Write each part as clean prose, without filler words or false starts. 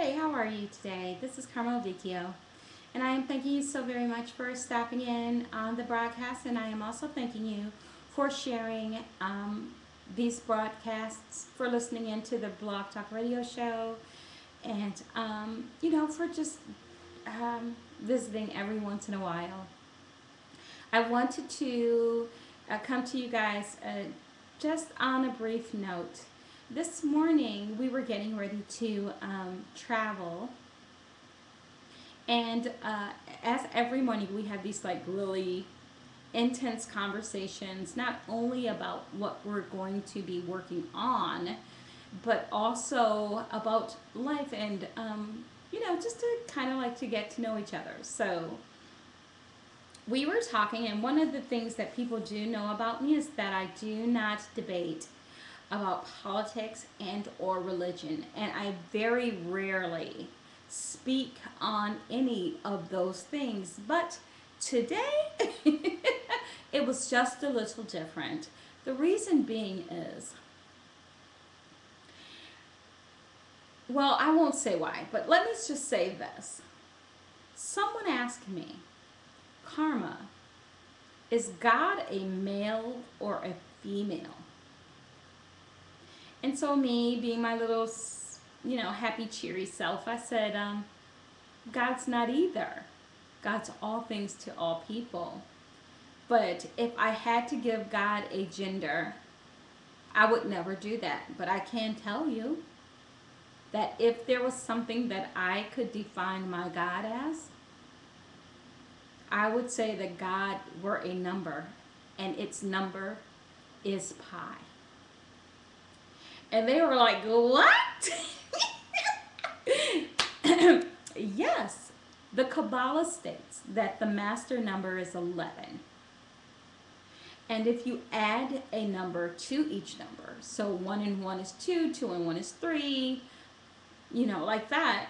Hey, how are you today? This is Carmel Vicchio, and I am thanking you so very much for stopping in on the broadcast, and I am also thanking you for sharing these broadcasts, for listening into the Blog Talk Radio show, and for just visiting every once in a while. I wanted to come to you guys just on a brief note. This morning we were getting ready to travel, and as every morning we have these like really intense conversations, not only about what we're going to be working on, but also about life and just to kind of like to get to know each other. So we were talking, and one of the things that people do know about me is that I do not debate about politics and or religion, and I very rarely speak on any of those things. But today it was just a little different. The reason being is, well, I won't say why, but let me just say this. Someone asked me, Karma, is God a male or a female? And so me, being my little, happy, cheery self, I said, God's not either. God's all things to all people. But if I had to give God a gender, I would never do that. But I can tell you that if there was something that I could define my God as, I would say that God were a number, and its number is pi. And they were like, what? Yes, the Kabbalah states that the master number is 11. And if you add a number to each number, so 1 and 1 is 2, 2 and 1 is 3, like that,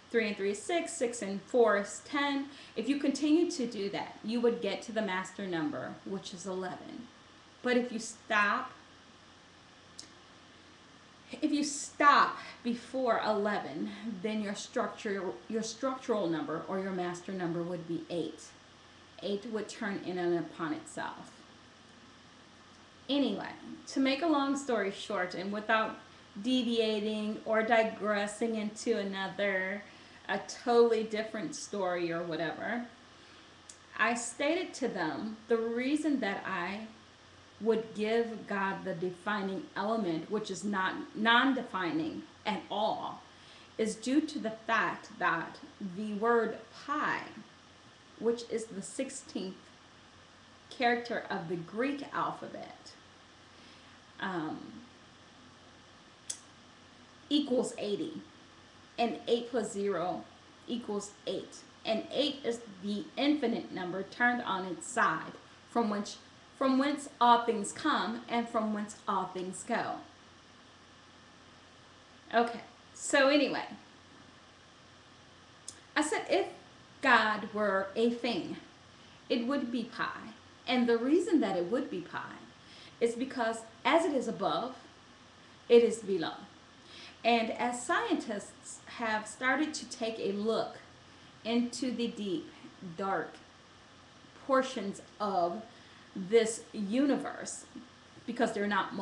3 and 3 is 6, 6 and 4 is 10. If you continue to do that, you would get to the master number, which is 11. But if you stop before 11, then your structural number or your master number would be 8. 8 would turn in and upon itself. Anyway, to make a long story short, and without deviating or digressing into a totally different story or whatever, I stated to them the reason that I would give God the defining element, which is not non-defining at all, is due to the fact that the word pi, which is the 16th character of the Greek alphabet, equals 80. And 8 plus 0 equals 8. And 8 is the infinite number turned on its side, from whence all things come and from whence all things go. Okay, so anyway, I said if God were a thing, it would be pi. And the reason that it would be pi is because as it is above, it is below. And as scientists have started to take a look into the deep, dark portions of this universe, because they're not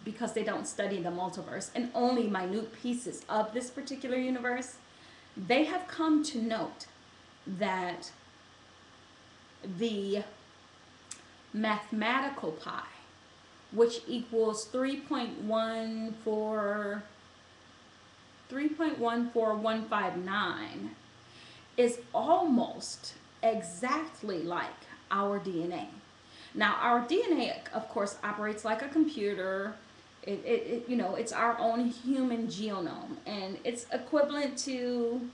because they don't study the multiverse and only minute pieces of this particular universe, they have come to note that the mathematical pi, which equals 3.14159, is almost exactly like our DNA. Now, our DNA, of course, operates like a computer. It's our own human genome, and it's equivalent to,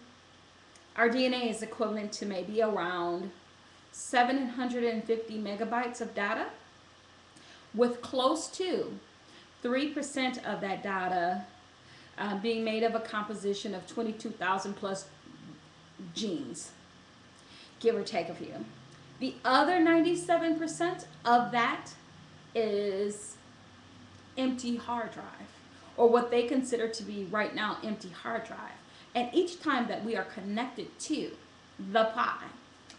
our DNA is equivalent to maybe around 750 megabytes of data, with close to 3% of that data being made of a composition of 22,000 plus genes, give or take a few. The other 97% of that is empty hard drive, or what they consider to be right now empty hard drive. And each time that we are connected to the pi,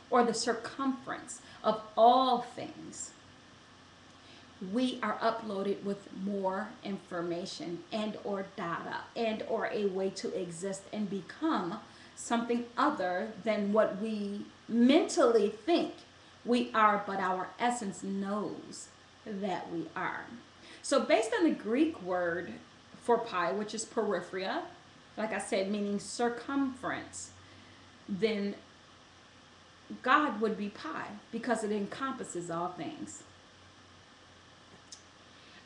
or the circumference of all things, we are uploaded with more information and or data and or a way to exist and become something other than what we mentally think we are, but our essence knows that we are. So based on the Greek word for pi, which is peripheria, like I said, meaning circumference, then God would be pi because it encompasses all things.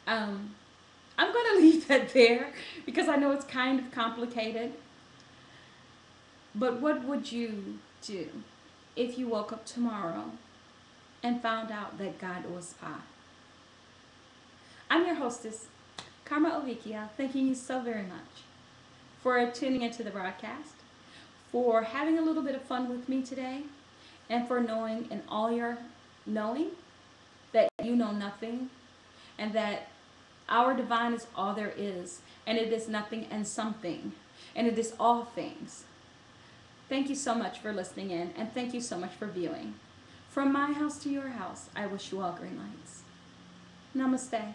I'm going to leave that there because I know it's kind of complicated. But what would you do if you woke up tomorrow and found out that God was pi? I'm your hostess, Karma Ovikia, thanking you so very much for tuning into the broadcast, for having a little bit of fun with me today, and for knowing in all your knowing that you know nothing, and that our divine is all there is, and it is nothing and something, and it is all things. Thank you so much for listening in, and thank you so much for viewing. From my house to your house, I wish you all green lights. Namaste.